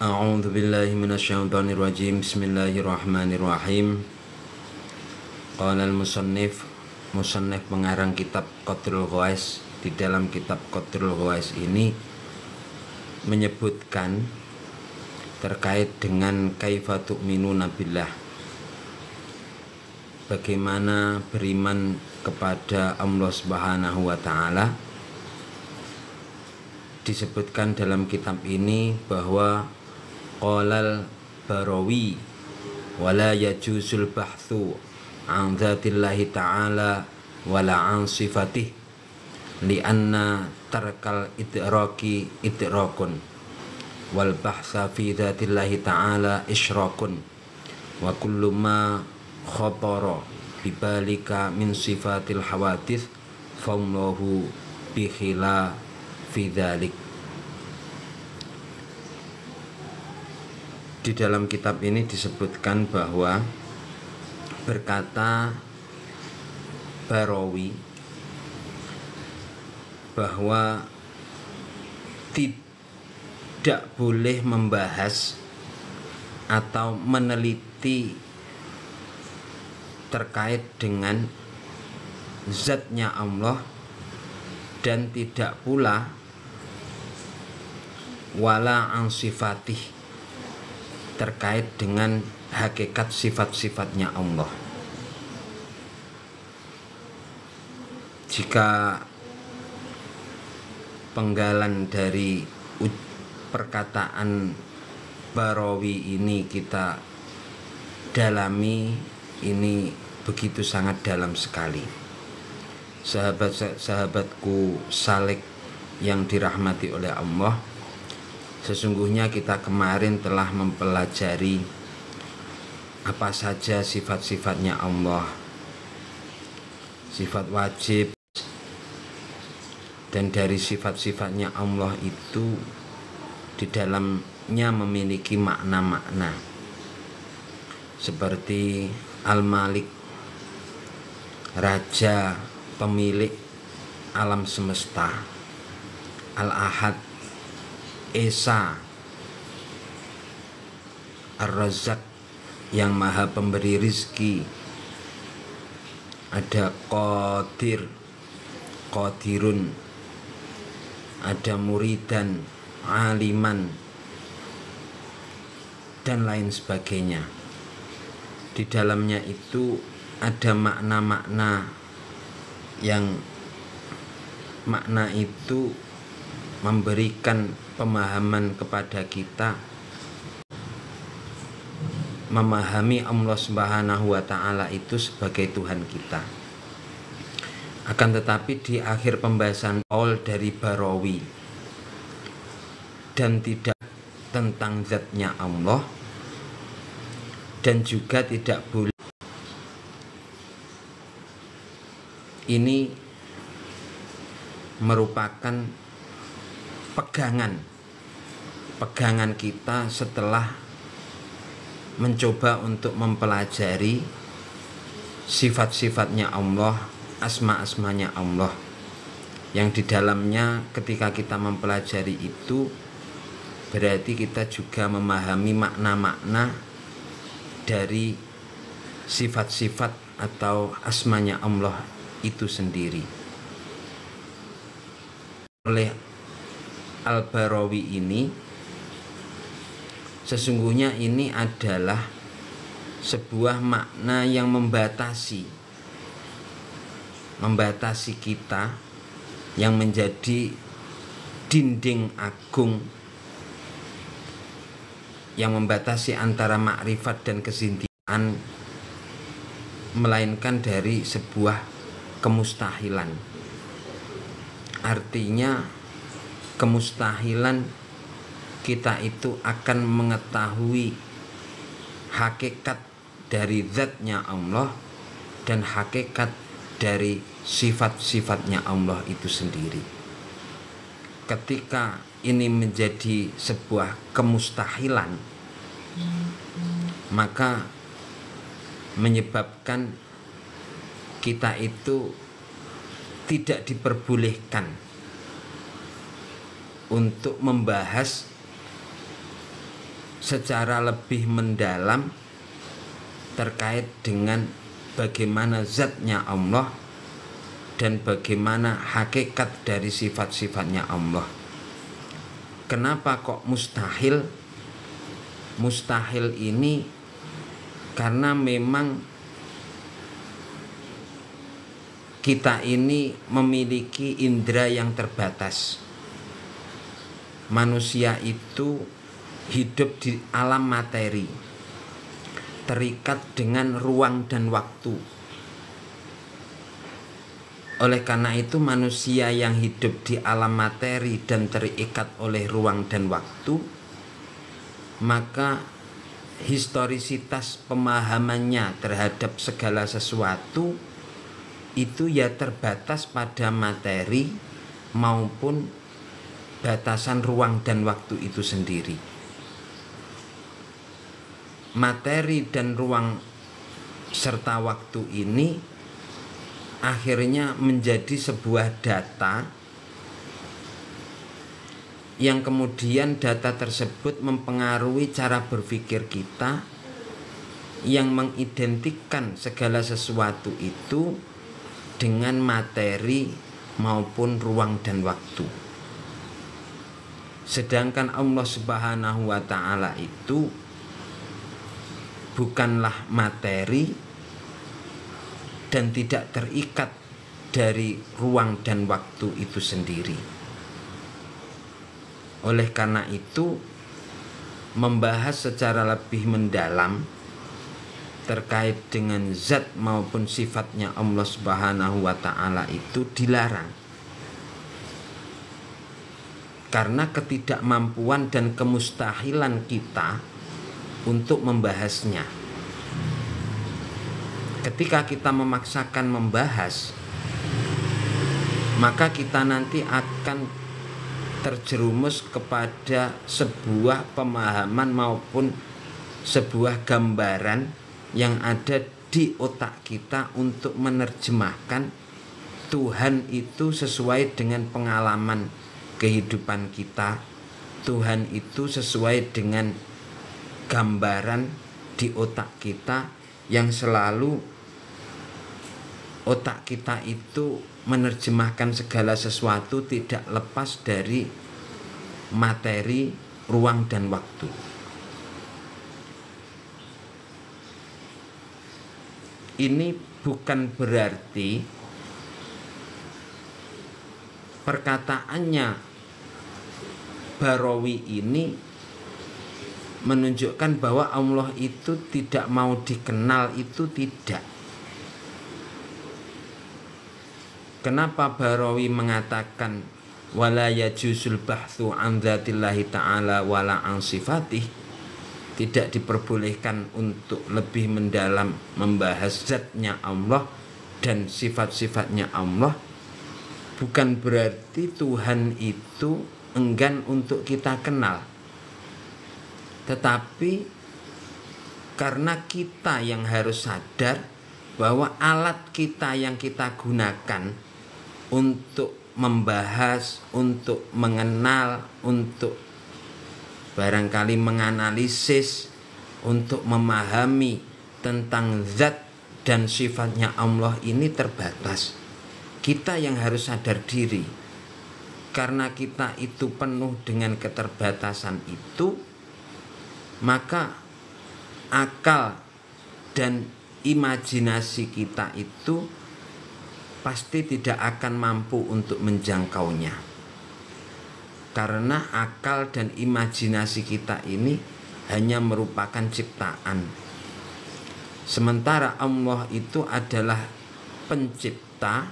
A'udzu billahi minasyaitonir rajim. Bismillahirrahmanirrahim. Qala al-musannif pengarang kitab Qadrul Ghawais, di dalam kitab Qadrul Ghawais ini menyebutkan terkait dengan kaifa tu'minuna billah, bagaimana beriman kepada Allah Subhanahu wa taala. Disebutkan dalam kitab ini bahwa qalal Barawi wala yajuzul bahthu an dzatillahi ta'ala wala an sifatih lianna tarkal idraki idrakun wal bahtha fi dzatillahi ta'ala isyrakun wa kullu ma khatara bibalika min sifatil hawadits famlahu bi khilafi dzalik. Di dalam kitab ini disebutkan bahwa berkata Barawi bahwa tidak boleh membahas atau meneliti terkait dengan zatnya Allah, dan tidak pula wala an sifatih, terkait dengan hakikat sifat-sifatnya Allah. Jika penggalan dari perkataan Barawi ini kita dalami, ini begitu sangat dalam sekali. Sahabat-sahabatku salik yang dirahmati oleh Allah, sesungguhnya kita kemarin telah mempelajari apa saja sifat-sifatnya Allah, sifat wajib, dan dari sifat-sifatnya Allah itu di dalamnya memiliki makna-makna seperti Al-Malik, Raja, pemilik alam semesta; Al-Ahad, Esa, Ar-Razzaq, yang maha pemberi rizki; ada Qadir, Qadirun; ada Muridan, Aliman, dan lain sebagainya. Di dalamnya itu ada makna-makna yang makna itu memberikan pemahaman kepada kita, memahami Allah Subhanahu wa ta'ala itu sebagai Tuhan kita. Akan tetapi di akhir pembahasan qaul dari Barawi dan tidak tentang zatnya Allah, dan juga tidak boleh, ini merupakan pegangan kita setelah mencoba untuk mempelajari sifat-sifatnya Allah, asma-asmanya Allah, yang di dalamnya ketika kita mempelajari itu berarti kita juga memahami makna-makna dari sifat-sifat atau asmanya Allah itu sendiri. Oleh Al-Barawi ini, sesungguhnya ini adalah sebuah makna yang membatasi kita, yang menjadi dinding agung yang membatasi antara makrifat dan kesintian, melainkan dari sebuah kemustahilan. Artinya kemustahilan kita itu akan mengetahui hakikat dari zatnya Allah dan hakikat dari sifat-sifatnya Allah itu sendiri. Ketika ini menjadi sebuah kemustahilan, maka menyebabkan kita itu tidak diperbolehkan untuk membahas secara lebih mendalam terkait dengan bagaimana zatnya Allah dan bagaimana hakikat dari sifat-sifatnya Allah. Kenapa kok mustahil? Mustahil ini karena memang kita ini memiliki indera yang terbatas. Manusia itu hidup di alam materi, terikat dengan ruang dan waktu. Oleh karena itu manusia yang hidup di alam materi dan terikat oleh ruang dan waktu, maka historisitas pemahamannya terhadap segala sesuatu itu ya terbatas pada materi maupun batasan ruang dan waktu itu sendiri. Materi dan ruang serta waktu ini akhirnya menjadi sebuah data yang kemudian data tersebut mempengaruhi cara berpikir kita yang mengidentikan segala sesuatu itu dengan materi maupun ruang dan waktu. Sedangkan Allah Subhanahu wa ta'ala itu bukanlah materi dan tidak terikat dari ruang dan waktu itu sendiri. Oleh karena itu, membahas secara lebih mendalam terkait dengan zat maupun sifatnya Allah Subhanahu wa ta'ala itu dilarang. Karena ketidakmampuan dan kemustahilan kita untuk membahasnya. Ketika kita memaksakan membahas, maka kita nanti akan terjerumus kepada sebuah pemahaman maupun sebuah gambaran yang ada di otak kita untuk menerjemahkan Tuhan itu sesuai dengan pengalaman kehidupan kita. Tuhan itu sesuai dengan gambaran di otak kita yang selalu otak kita itu menerjemahkan segala sesuatu tidak lepas dari materi, ruang, dan waktu. Ini bukan berarti perkataannya Barawi ini menunjukkan bahwa Allah itu tidak mau dikenal, itu tidak. Kenapa Barawi mengatakan wala yajuzul bahthu an dzatillahi ta'ala wala an sifatih? Tidak diperbolehkan untuk lebih mendalam membahas zatnya Allah dan sifat-sifatnya Allah. Bukan berarti Tuhan itu enggan untuk kita kenal, tetapi karena kita yang harus sadar bahwa alat kita yang kita gunakan untuk membahas, untuk mengenal, untuk barangkali menganalisis, untuk memahami tentang zat dan sifatnya Allah ini terbatas. Kita yang harus sadar diri. Karena kita itu penuh dengan keterbatasan itu, maka akal dan imajinasi kita itu pasti tidak akan mampu untuk menjangkaunya. Karena akal dan imajinasi kita ini hanya merupakan ciptaan. Sementara Allah itu adalah pencipta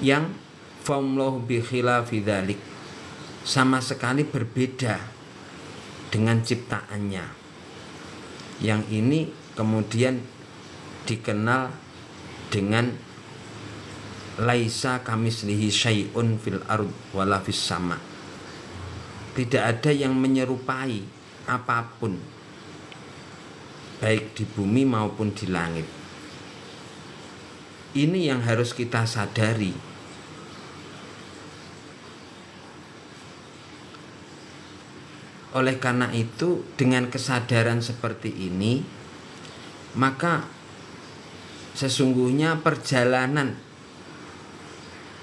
yang famlahu bi khilafi dzalik, sama sekali berbeda dengan ciptaannya. Yang ini kemudian dikenal dengan laisa kamislihi syai'un fil ard wala fis sama. Tidak ada yang menyerupai apapun, baik di bumi maupun di langit. Ini yang harus kita sadari. Oleh karena itu, dengan kesadaran seperti ini, maka sesungguhnya perjalanan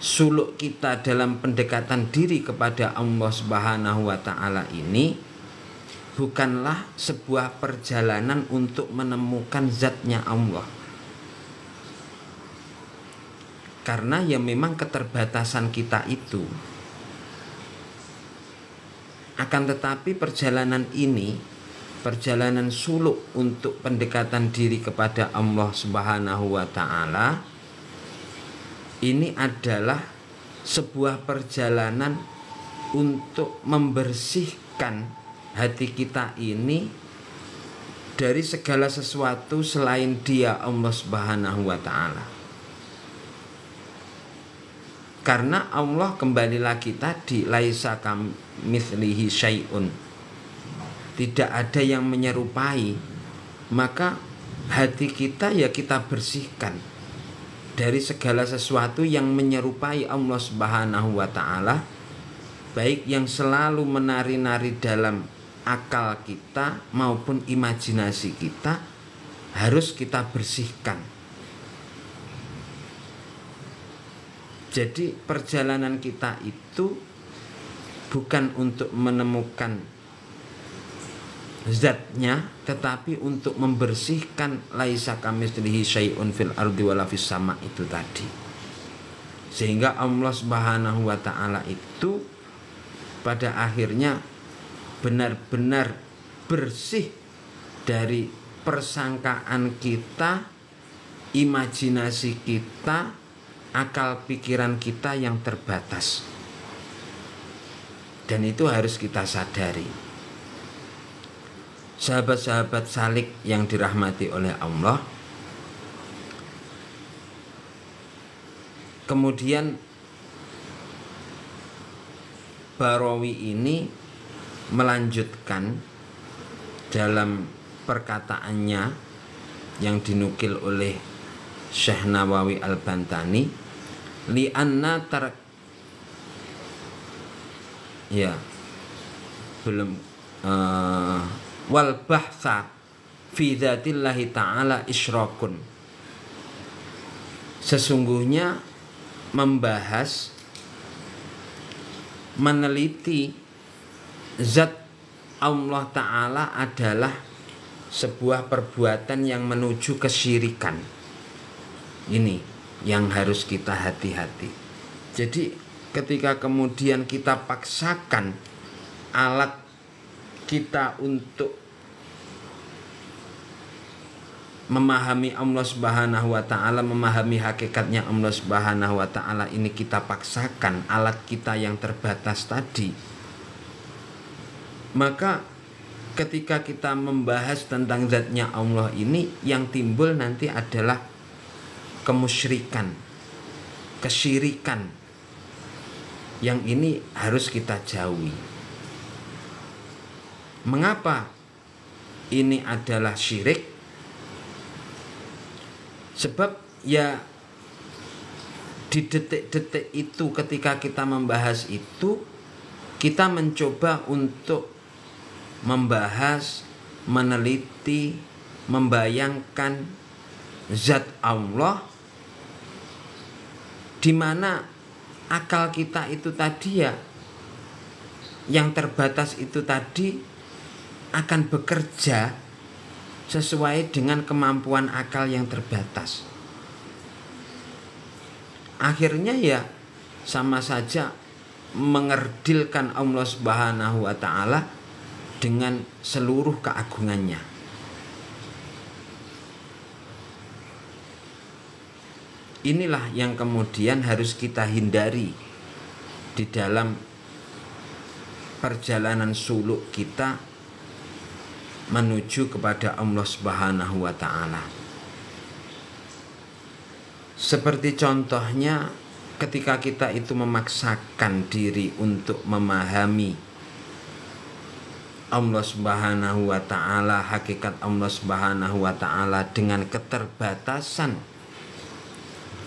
suluk kita dalam pendekatan diri kepada Allah Subhanahu wa taala ini bukanlah sebuah perjalanan untuk menemukan zatnya Allah. Karena ya memang keterbatasan kita itu. Akan tetapi perjalanan ini, perjalanan suluk untuk pendekatan diri kepada Allah Subhanahu wa taala, ini adalah sebuah perjalanan untuk membersihkan hati kita ini dari segala sesuatu selain Dia, Allah Subhanahu wa taala. Karena Allah, kembali lagi tadi, laisa kamitslihi syai'un, tidak ada yang menyerupai, maka hati kita ya kita bersihkan dari segala sesuatu yang menyerupai Allah Subhanahu wa taala, baik yang selalu menari-nari dalam akal kita maupun imajinasi kita, harus kita bersihkan. Jadi perjalanan kita itu bukan untuk menemukan zatnya, tetapi untuk membersihkan laisa kamitslihi syai'un fil ardi wala fis sama itu tadi. Sehingga Allah Subhanahu wa taala itu pada akhirnya benar-benar bersih dari persangkaan kita, imajinasi kita, akal pikiran kita yang terbatas. Dan itu harus kita sadari. Sahabat-sahabat salik yang dirahmati oleh Allah, kemudian Barawi ini melanjutkan dalam perkataannya yang dinukil oleh Syekh Nawawi Al-Bantani, li'anna wal bahtha fi dzatillahi ta'ala isyrakun. Sesungguhnya membahas, meneliti zat Allah Ta'ala adalah sebuah perbuatan yang menuju kesyirikan. Ini yang harus kita hati-hati. Jadi ketika kemudian kita paksakan alat kita untuk memahami Allah Subhanahu wa taala, memahami hakikatnya Allah Subhanahu wa taala, ini kita paksakan alat kita yang terbatas tadi, maka ketika kita membahas tentang zatnya Allah ini, yang timbul nanti adalah kemusyrikan, kesyirikan. Yang ini harus kita jauhi. Mengapa ini adalah syirik? Sebab ya di detik-detik itu, ketika kita membahas itu, kita mencoba untuk membahas, meneliti, membayangkan zat Allah, di mana akal kita itu tadi ya, yang terbatas itu tadi akan bekerja sesuai dengan kemampuan akal yang terbatas. Akhirnya ya sama saja mengerdilkan Allah Subhanahu wa taala dengan seluruh keagungannya. Inilah yang kemudian harus kita hindari di dalam perjalanan suluk kita menuju kepada Allah Subhanahu wa taala. Seperti contohnya ketika kita itu memaksakan diri untuk memahami Allah Subhanahu wa taala, hakikat Allah Subhanahu wa taala dengan keterbatasan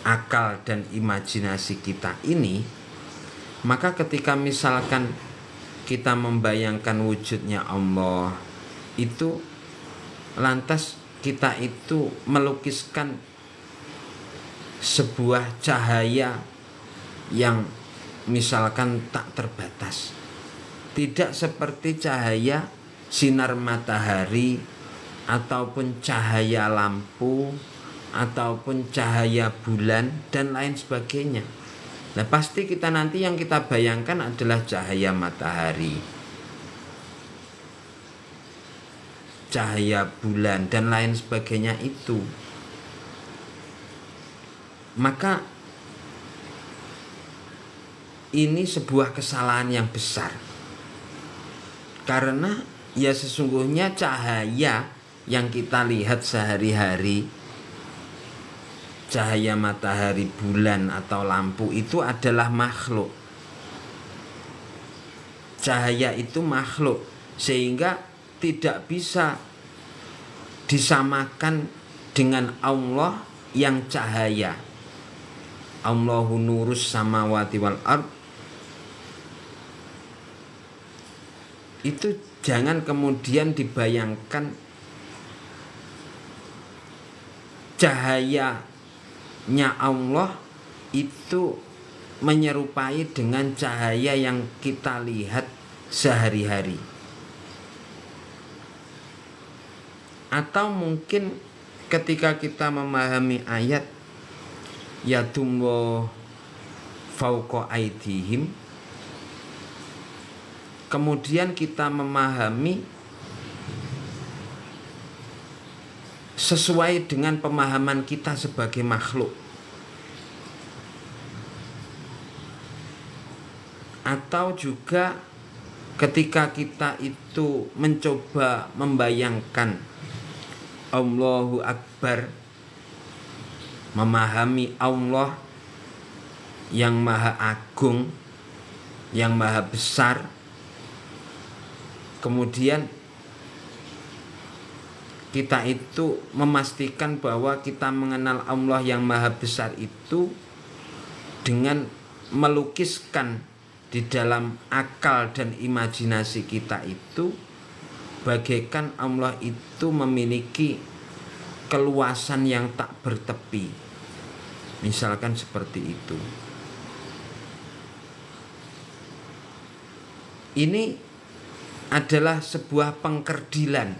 akal dan imajinasi kita ini, maka ketika misalkan kita membayangkan wujudnya Allah itu, lantas kita itu melukiskan sebuah cahaya yang misalkan tak terbatas, tidak seperti cahaya sinar matahari ataupun cahaya lampu ataupun cahaya bulan dan lain sebagainya. Nah, pasti kita nanti yang kita bayangkan adalah cahaya matahari, cahaya bulan dan lain sebagainya itu. Maka ini sebuah kesalahan yang besar. Karena ya sesungguhnya cahaya yang kita lihat sehari-hari, cahaya matahari, bulan atau lampu itu adalah makhluk. Cahaya itu makhluk, sehingga tidak bisa disamakan dengan Allah yang cahaya. Allahu nurus samawati wal ard. Itu jangan kemudian dibayangkan cahayanya Allah itu menyerupai dengan cahaya yang kita lihat sehari-hari. Atau mungkin ketika kita memahami ayat yadullah fauqa aidihim, kemudian kita memahami sesuai dengan pemahaman kita sebagai makhluk. Atau juga ketika kita itu mencoba membayangkan Allahu Akbar, memahami Allah yang maha agung, yang maha besar, kemudian kita itu memastikan bahwa kita mengenal Allah yang maha besar itu dengan melukiskan di dalam akal dan imajinasi kita itu bagaikan Allah itu memiliki keluasan yang tak bertepi, misalkan seperti itu. Ini adalah sebuah pengkerdilan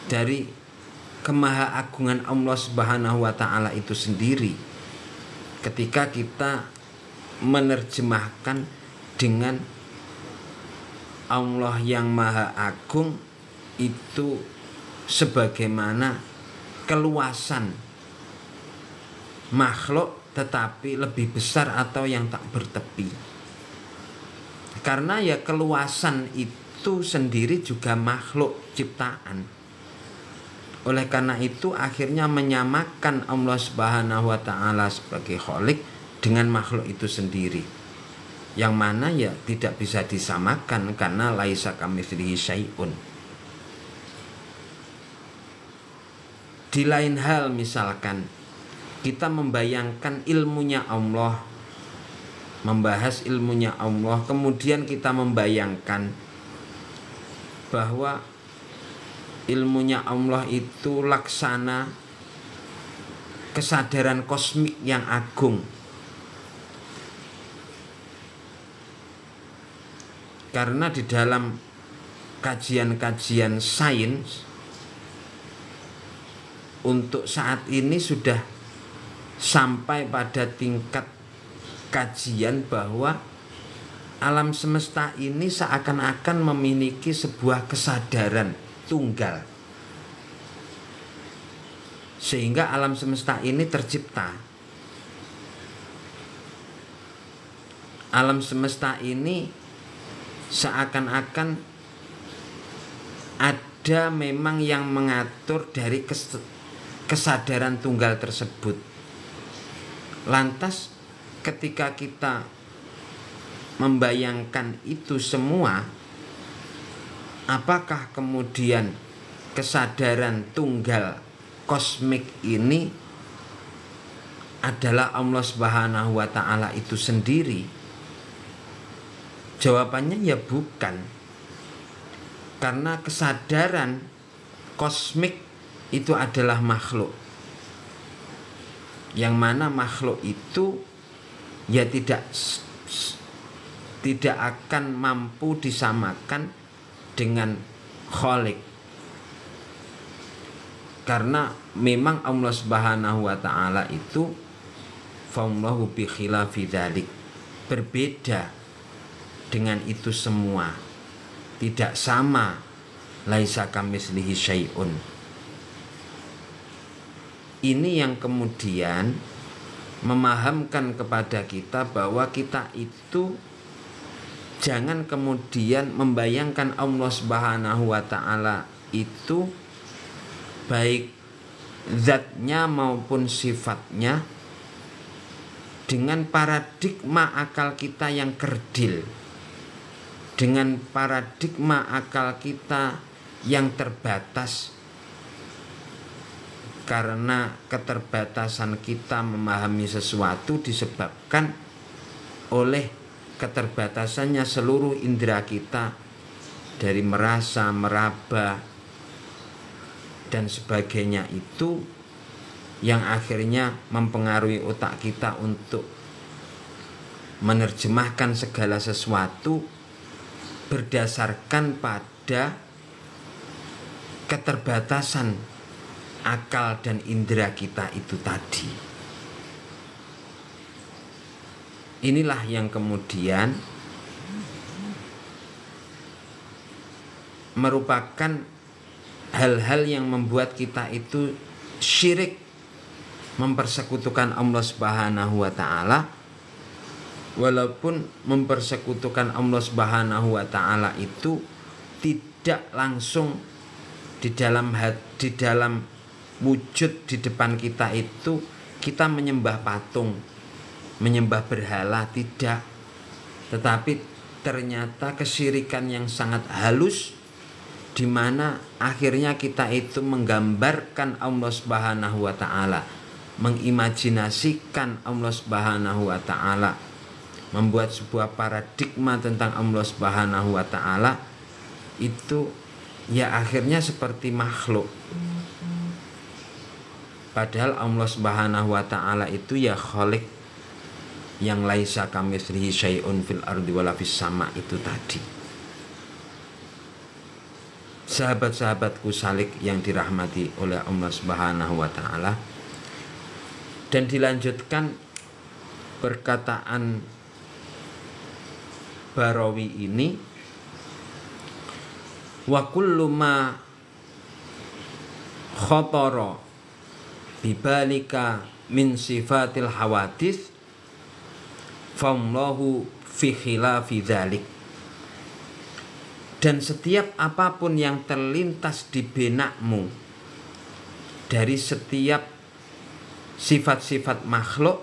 dari kemahaagungan Allah Subhanahu wa taala itu sendiri ketika kita menerjemahkan dengan Allah yang maha agung itu sebagaimana keluasan makhluk tetapi lebih besar atau yang tak bertepi. Karena ya keluasan itu sendiri juga makhluk ciptaan. Oleh karena itu akhirnya menyamakan Allah Subhanahu wa taala sebagai Khalik dengan makhluk itu sendiri, yang mana ya tidak bisa disamakan karena laisa kamitslihi syai'un. Di lain hal misalkan kita membayangkan ilmunya Allah, membahas ilmunya Allah, kemudian kita membayangkan bahwa ilmunya Allah itu laksana kesadaran kosmik yang agung. Karena di dalam kajian-kajian sains untuk saat ini sudah sampai pada tingkat kajian bahwa alam semesta ini seakan-akan memiliki sebuah kesadaran tunggal, sehingga alam semesta ini tercipta. Alam semesta ini seakan-akan ada memang yang mengatur dari kesadaran tunggal tersebut. Lantas ketika kita membayangkan itu semua, apakah kemudian kesadaran tunggal kosmik ini adalah Allah Subhanahu wa taala itu sendiri? Jawabannya ya bukan. Karena kesadaran kosmik itu adalah makhluk. Yang mana makhluk itu ya tidak akan mampu disamakan dengan Khalik. Karena memang Allah Subhanahu wa taala itu fa'allahu bi khilafi dzalik, berbeda dengan itu semua, tidak sama, laisa kamitslihi syai'un. Ini yang kemudian memahamkan kepada kita bahwa kita itu jangan kemudian membayangkan Allah Subhanahu wa taala itu baik zatnya maupun sifatnya dengan paradigma akal kita yang kerdil, dengan paradigma akal kita yang terbatas, karena keterbatasan kita memahami sesuatu disebabkan oleh keterbatasannya seluruh indera kita, dari merasa, meraba dan sebagainya, itu yang akhirnya mempengaruhi otak kita untuk menerjemahkan segala sesuatu berdasarkan pada keterbatasan akal dan indera kita itu tadi. Inilah yang kemudian merupakan hal-hal yang membuat kita itu syirik, mempersekutukan Allah Subhanahu wa taala. Walaupun mempersekutukan Allah Subhanahu wa taala itu tidak langsung di dalam wujud di depan kita itu kita menyembah patung, menyembah berhala, tidak. Tetapi ternyata kesyirikan yang sangat halus, di mana akhirnya kita itu menggambarkan Allah Subhanahu wa taala, mengimajinasikan Allah Subhanahu wa taala, membuat sebuah paradigma tentang Allah Subhanahu wa taala, itu ya akhirnya seperti makhluk. Padahal Allah Subhanahu wa taala itu ya Khalik, yang laisa kamitslihi syai'un fil ardi wala fis sama itu tadi. Sahabat-sahabatku salik yang dirahmati oleh Allah Subhanahu wa taala. Dan dilanjutkan perkataan Barawi ini, wa kullu ma khatara bibalika min sifatil hawadits famlahu fi khilafi dzalik. Dan setiap apapun yang terlintas di benakmu dari setiap sifat-sifat makhluk,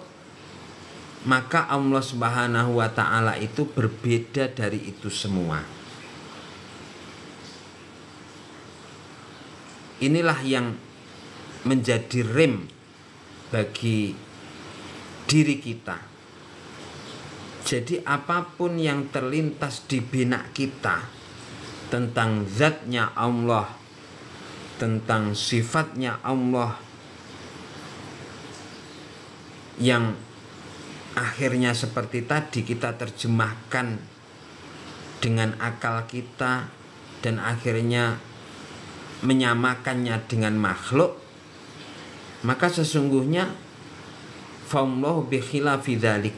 maka Allah Subhanahu wa ta'ala itu berbeda dari itu semua. Inilah yang menjadi rem bagi diri kita. Jadi apapun yang terlintas di benak kita tentang zatnya Allah, tentang sifatnya Allah, yang akhirnya seperti tadi kita terjemahkan dengan akal kita dan akhirnya menyamakannya dengan makhluk, maka sesungguhnya fa'allahu bi khilafi dzalik.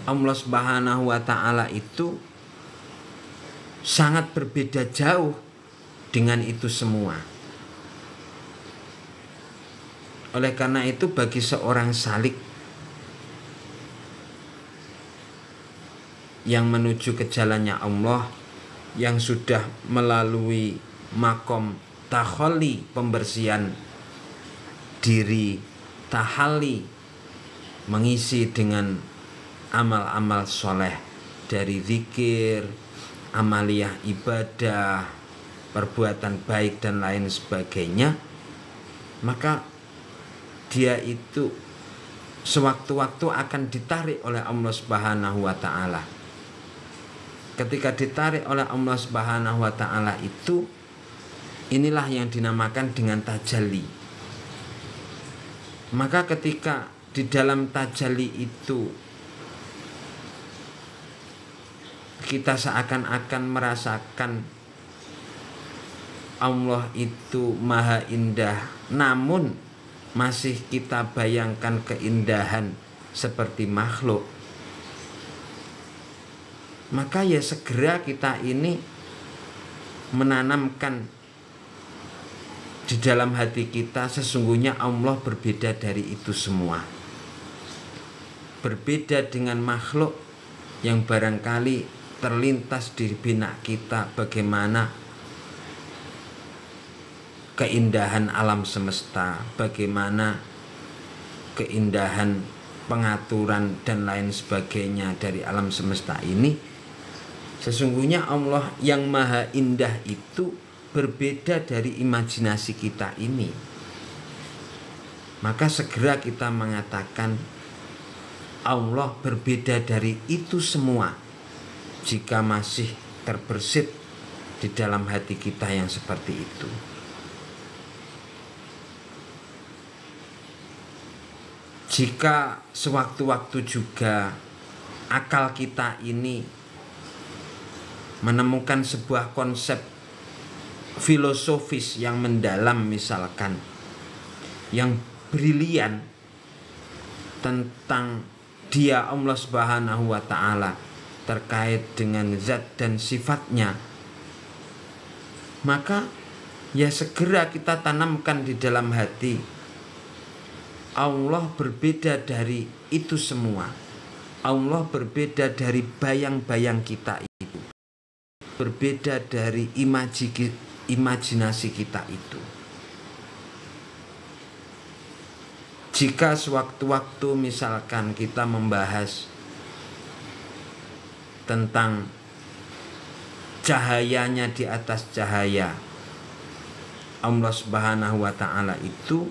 Allah Subhanahu wa ta'ala itu sangat berbeda jauh dengan itu semua. Oleh karena itu bagi seorang salik yang menuju ke jalannya Allah, yang sudah melalui makom tahalli, pembersihan diri, tahalli, mengisi dengan amal-amal soleh dari zikir, amaliyah ibadah, perbuatan baik dan lain sebagainya, maka dia itu sewaktu-waktu akan ditarik oleh Allah Subhanahu wa ta'ala ketika ditarik oleh Allah Subhanahu wa taala itu, inilah yang dinamakan dengan tajalli. Maka ketika di dalam tajalli itu kita seakan-akan merasakan Allah itu maha indah, namun masih kita bayangkan keindahan seperti makhluk, maka ya segera kita ini menanamkan di dalam hati kita, sesungguhnya Allah berbeda dari itu semua. Berbeda dengan makhluk yang barangkali terlintas di benak kita bagaimana keindahan alam semesta, bagaimana keindahan pengaturan dan lain sebagainya dari alam semesta ini. Sesungguhnya Allah yang maha indah itu berbeda dari imajinasi kita ini. Maka segera kita mengatakan Allah berbeda dari itu semua, jika masih terbersit di dalam hati kita yang seperti itu. Jika sewaktu-waktu juga akal kita ini menemukan sebuah konsep filosofis yang mendalam, misalkan yang brilian tentang Dia Allah Subhanahu wa taala terkait dengan zat dan sifatnya, maka ya segera kita tanamkan di dalam hati, Allah berbeda dari itu semua. Allah berbeda dari bayang-bayang kita itu, berbeda dari imajinasi kita itu. Jika sewaktu-waktu misalkan kita membahas tentang cahayanya di atas cahaya Allah Subhanahu wa taala itu,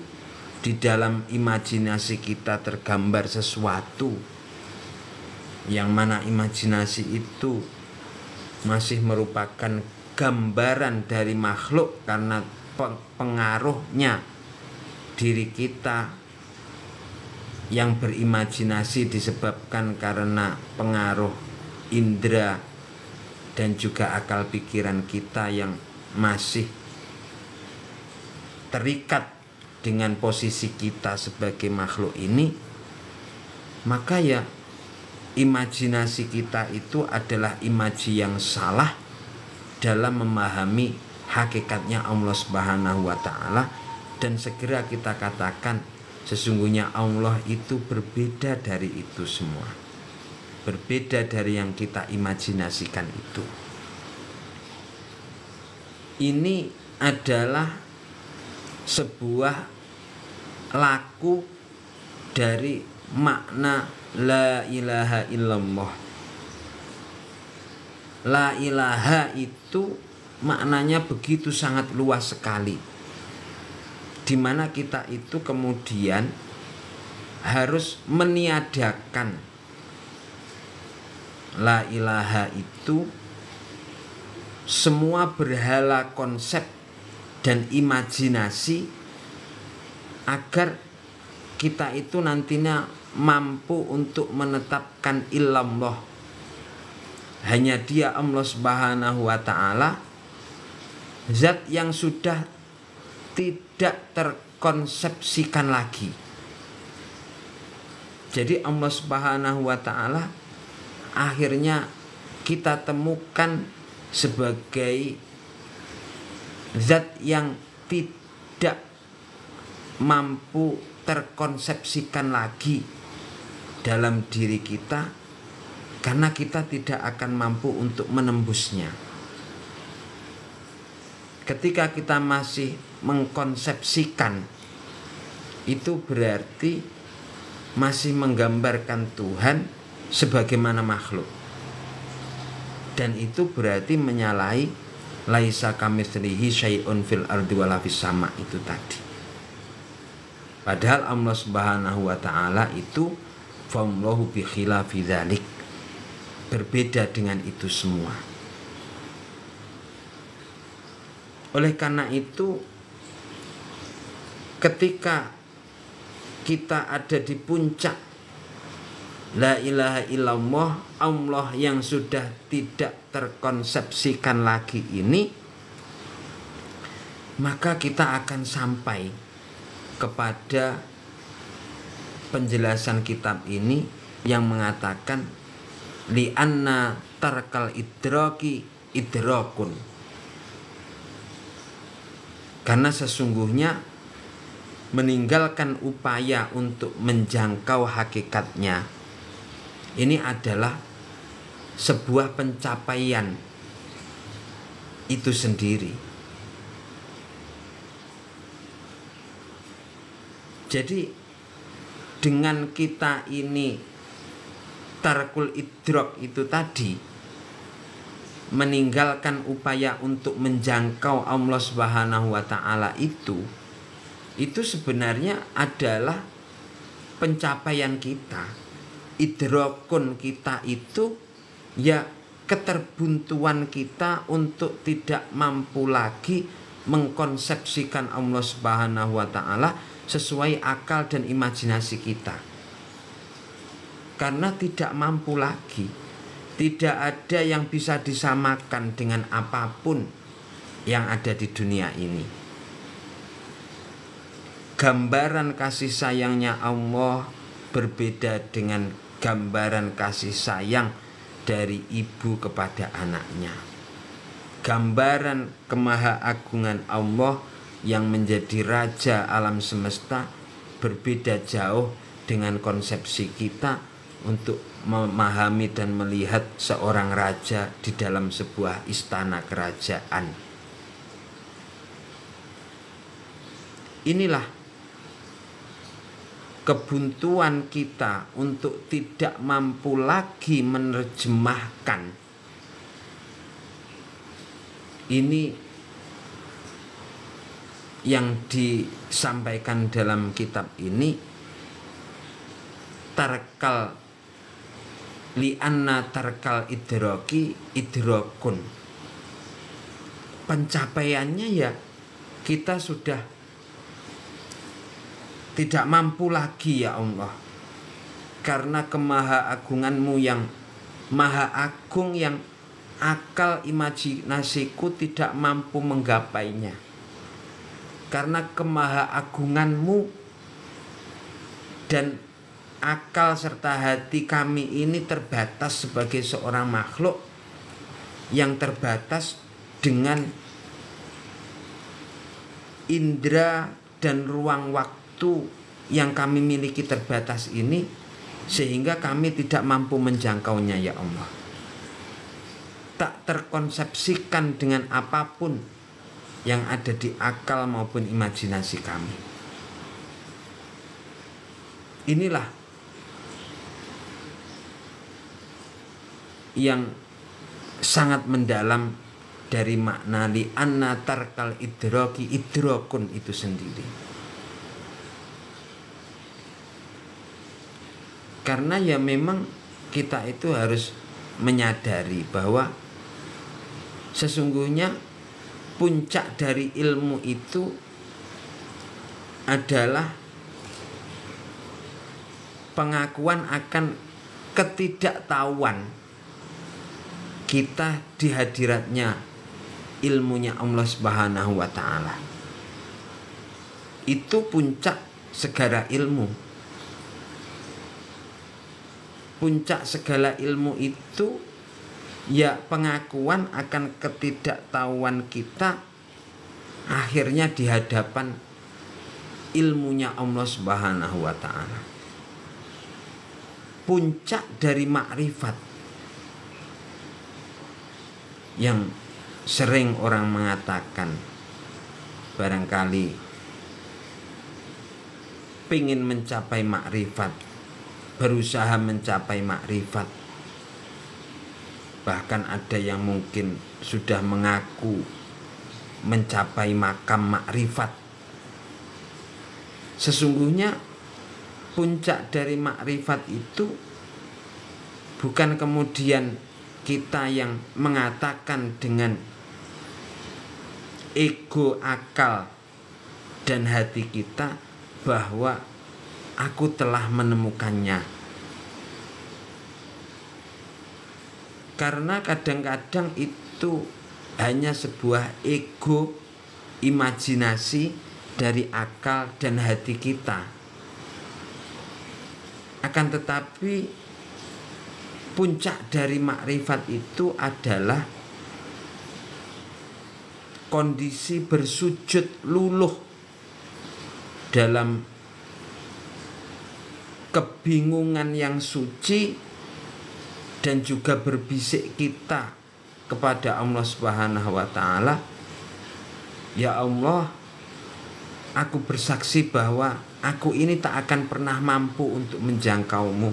di dalam imajinasi kita tergambar sesuatu yang mana imajinasi itu masih merupakan gambaran dari makhluk karena pengaruhnya diri kita yang berimajinasi disebabkan karena pengaruh indera dan juga akal pikiran kita yang masih terikat dengan posisi kita sebagai makhluk ini. Maka ya imajinasi kita itu adalah imaji yang salah dalam memahami hakikatnya Allah Subhanahu wa taala, dan segera kita katakan sesungguhnya Allah itu berbeda dari itu semua, berbeda dari yang kita imajinasikan itu. Ini adalah sebuah laku dari makna la ilaha illallah. La ilaha itu maknanya begitu sangat luas sekali, di mana kita itu kemudian harus meniadakan la ilaha itu semua berhala konsep dan imajinasi, agar kita itu nantinya mampu untuk menetapkan illallah, hanya Dia Allah Subhanahu wa taala, zat yang sudah tidak terkonsepsikan lagi. Jadi Allah Subhanahu wa taala akhirnya kita temukan sebagai zat yang tidak mampu terkonsepsikan lagi dalam diri kita, karena kita tidak akan mampu untuk menembusnya. Ketika kita masih mengkonsepsikan, itu berarti masih menggambarkan Tuhan sebagaimana makhluk, dan itu berarti menyalahi laisa kamitslihi syai'un fil ardi wala fis sama itu tadi. Padahal Allah Subhanahu wa taala itu famlahu bi khilafi dzalik, berbeda dengan itu semua. Oleh karena itu, ketika kita ada di puncak la ilaha illallah, Allah yang sudah tidak terkonsepsikan lagi ini, maka kita akan sampai kepada penjelasan kitab ini yang mengatakan li'anna tarkal idraki idrakun. Karena sesungguhnya meninggalkan upaya untuk menjangkau hakikatnya ini adalah sebuah pencapaian itu sendiri. Jadi dengan kita ini tarkul idrok itu tadi, meninggalkan upaya untuk menjangkau Allah Subhanahu wa taala itu sebenarnya adalah pencapaian kita. Idrokun kita itu ya keterbuntuan kita untuk tidak mampu lagi mengkonsepsikan Allah Subhanahu wa taala sesuai akal dan imajinasi kita. Karena tidak mampu lagi, tidak ada yang bisa disamakan dengan apapun yang ada di dunia ini. Gambaran kasih sayangnya Allah berbeda dengan gambaran kasih sayang dari ibu kepada anaknya. Gambaran kemahaagungan Allah yang menjadi raja alam semesta berbeda jauh dengan konsepsi kita untuk memahami dan melihat seorang raja di dalam sebuah istana kerajaan. Inilah kebuntuan kita untuk tidak mampu lagi menerjemahkan ini yang disampaikan dalam kitab ini, tarkal li'anna tarkal idraki idrakun. Pencapaiannya ya kita sudah tidak mampu lagi ya Allah, karena kemahaagunganmu yang maha agung, yang akal imajinasiku tidak mampu menggapainya. Karena kemahaagunganmu dan akal serta hati kami ini terbatas sebagai seorang makhluk yang terbatas dengan indera dan ruang waktu yang kami miliki terbatas ini, sehingga kami tidak mampu menjangkaunya ya Allah. Tak terkonsepsikan dengan apapun yang ada di akal maupun imajinasi kami. Inilah yang sangat mendalam dari makna li'anna tarkal idraki idrakun itu sendiri. Karena ya memang kita itu harus menyadari bahwa sesungguhnya puncak dari ilmu itu adalah pengakuan akan ketidaktahuan kita di hadiratnya ilmunya Allah Subhanahu wa taala. Itu puncak segala ilmu. Puncak segala ilmu itu ya pengakuan akan ketidaktahuan kita akhirnya di hadapan ilmunya Allah Subhanahu wa taala. Puncak dari makrifat yang sering orang mengatakan barangkali pingin mencapai makrifat, berusaha mencapai makrifat, bahkan ada yang mungkin sudah mengaku mencapai makam makrifat. Sesungguhnya puncak dari makrifat itu bukan kemudian kita yang mengatakan dengan ego, akal, dan hati kita bahwa aku telah menemukannya. Karena kadang-kadang itu hanya sebuah ego, imajinasi dari akal dan hati kita. Akan tetapi puncak dari makrifat itu adalah kondisi bersujud luluh dalam kebingungan yang suci, dan juga berbisik kita kepada Allah Subhanahu wa ta'ala, ya Allah, aku bersaksi bahwa aku ini tak akan pernah mampu untuk menjangkaumu,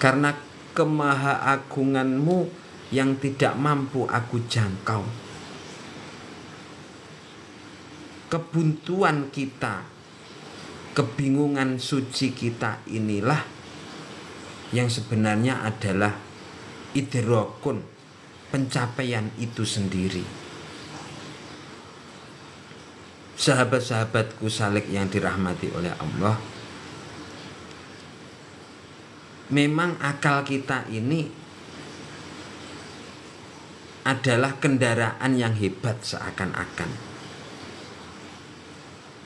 karena kemahaagunganmu yang tidak mampu aku jangkau. Kebuntuan kita, kebingungan suci kita inilah yang sebenarnya adalah idrokun, pencapaian itu sendiri. Sahabat-sahabatku salik yang dirahmati oleh Allah, memang akal kita ini adalah kendaraan yang hebat seakan-akan,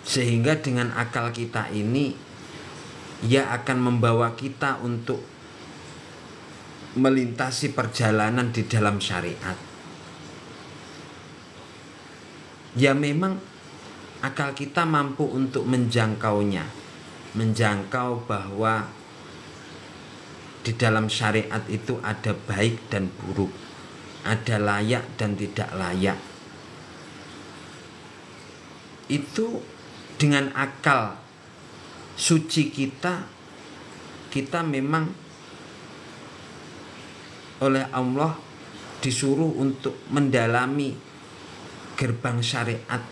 sehingga dengan akal kita ini ia akan membawa kita untuk melintasi perjalanan di dalam syariat. Ya memang akal kita mampu untuk menjangkaunya, menjangkau bahwa di dalam syariat itu ada baik dan buruk, ada layak dan tidak layak. Itu dengan akal suci kita memang oleh Allah disuruh untuk mendalami gerbang syariat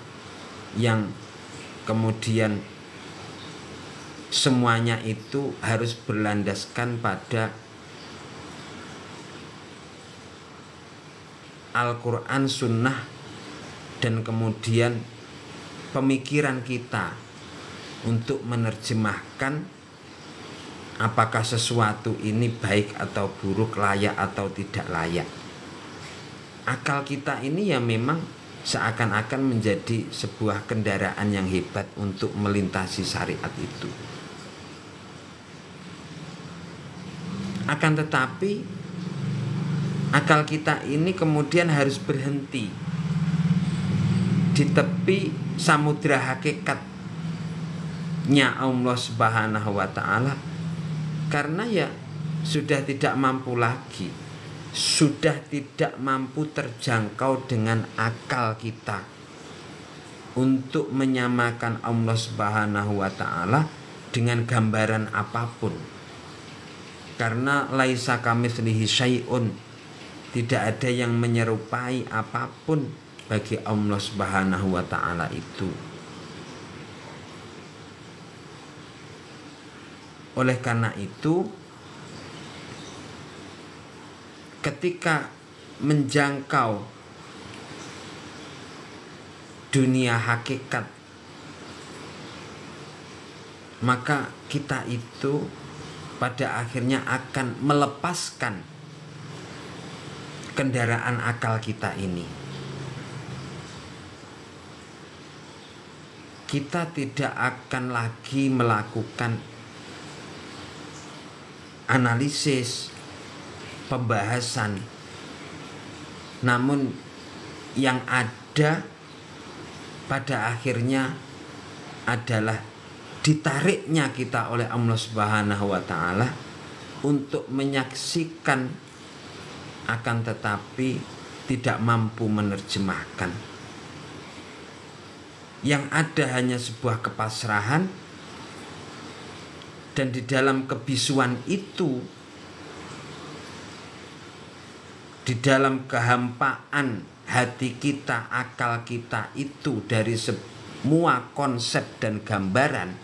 yang kemudian semuanya itu harus berlandaskan pada Al-Quran, Sunnah, dan kemudian pemikiran kita untuk menerjemahkan apakah sesuatu ini baik atau buruk, layak atau tidak layak. Akal kita ini ya memang seakan-akan menjadi sebuah kendaraan yang hebat untuk melintasi syariat itu. Akan tetapi akal kita ini kemudian harus berhenti di tepi samudra hakikatnya Allah Subhanahu wa ta'ala, karena ya sudah tidak mampu lagi, sudah tidak mampu terjangkau dengan akal kita untuk menyamakan Allah Subhanahu wa ta'ala dengan gambaran apapun. Karena laisa kamitslihi syai'un, tidak ada yang menyerupai apapun bagi Allah Subhanahu wa ta'ala itu. Oleh karena itu, ketika menjangkau dunia hakikat, maka kita itu pada akhirnya akan melepaskan kendaraan akal kita ini. Kita tidak akan lagi melakukan analisis, pembahasan, namun yang ada pada akhirnya adalah ditariknya kita oleh Allah Subhanahu wa ta'ala untuk menyaksikan, akan tetapi tidak mampu menerjemahkan. Yang ada hanya sebuah kepasrahan, dan di dalam kebisuan itu, di dalam kehampaan hati kita, akal kita itu dari semua konsep dan gambaran,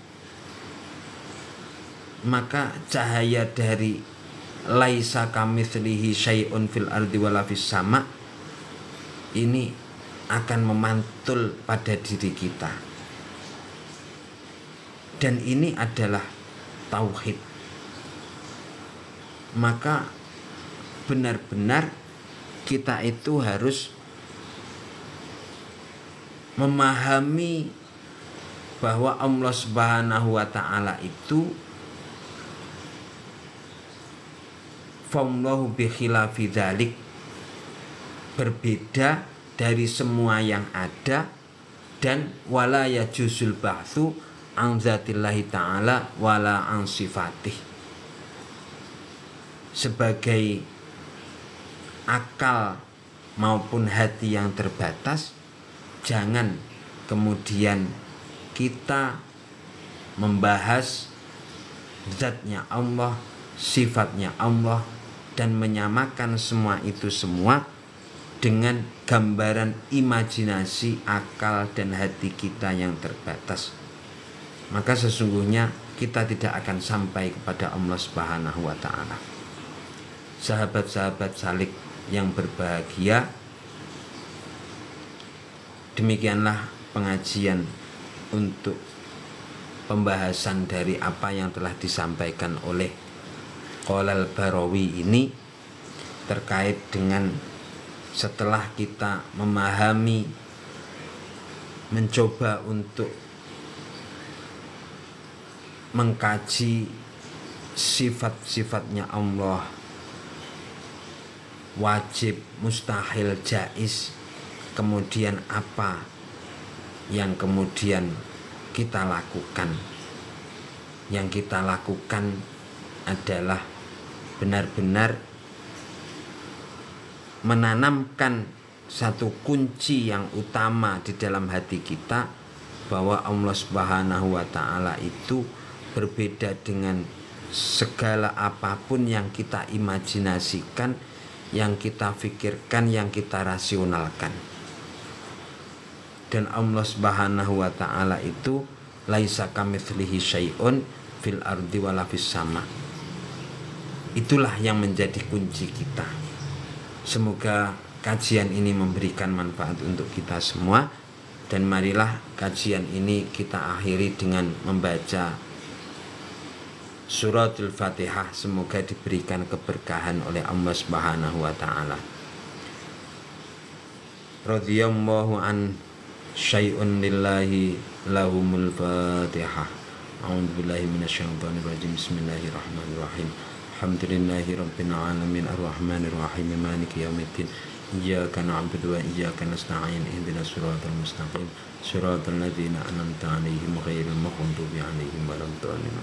maka cahaya dari laisa kamitslihi syai'un fil ardi wala fis sama, ini akan memantul pada diri kita. Dan ini adalah tauhid. Maka benar-benar kita itu harus memahami bahwa Allah Subhanahu wa taala itu fallahu bi khilafi dzalik, berbeda dari semua yang ada, dan wala yajuzul ba'tsu an dzatillahi ta'ala wala an sifatih. Sebagai akal maupun hati yang terbatas, jangan kemudian kita membahas zatnya Allah, sifatnya Allah, dan menyamakan semua itu semua dengan gambaran imajinasi akal dan hati kita yang terbatas. Maka sesungguhnya kita tidak akan sampai kepada Allah Subhanahu wa taala. Sahabat-sahabat salik yang berbahagia, demikianlah pengajian untuk pembahasan dari apa yang telah disampaikan oleh Qolal Barawi ini, terkait dengan setelah kita memahami, mencoba untuk mengkaji sifat-sifatnya Allah, wajib, mustahil, jaiz, kemudian apa yang kemudian kita lakukan. Yang kita lakukan adalah benar-benar menanamkan satu kunci yang utama di dalam hati kita, bahwa Allah Subhanahu wa taala itu berbeda dengan segala apapun yang kita imajinasikan, yang kita pikirkan, yang kita rasionalkan. Dan Allah Subhanahu wa taala itu laisa kamitslihi syai'un fil ardi wala fis sama. Itulah yang menjadi kunci kita. Semoga kajian ini memberikan manfaat untuk kita semua, dan marilah kajian ini kita akhiri dengan membaca suratul Fatihah. Semoga diberikan keberkahan oleh Allah Subhanahu wa taala. Radhiyallahu an syai'un lillahi lahumul Fatihah. A'udzubillahi minasyaitonir rajim. Bismillahirrahmanirrahim. Alhamdulillahi rabbil alamin arrahmanir rahim maliki yaumiddin. Iyyaka na'budu wa iyyaka nasta'in. Ihdinas siratal mustaqim. Siratal ladzina an'amta 'alaihim ghairil maghdubi 'alaihim waladdallin.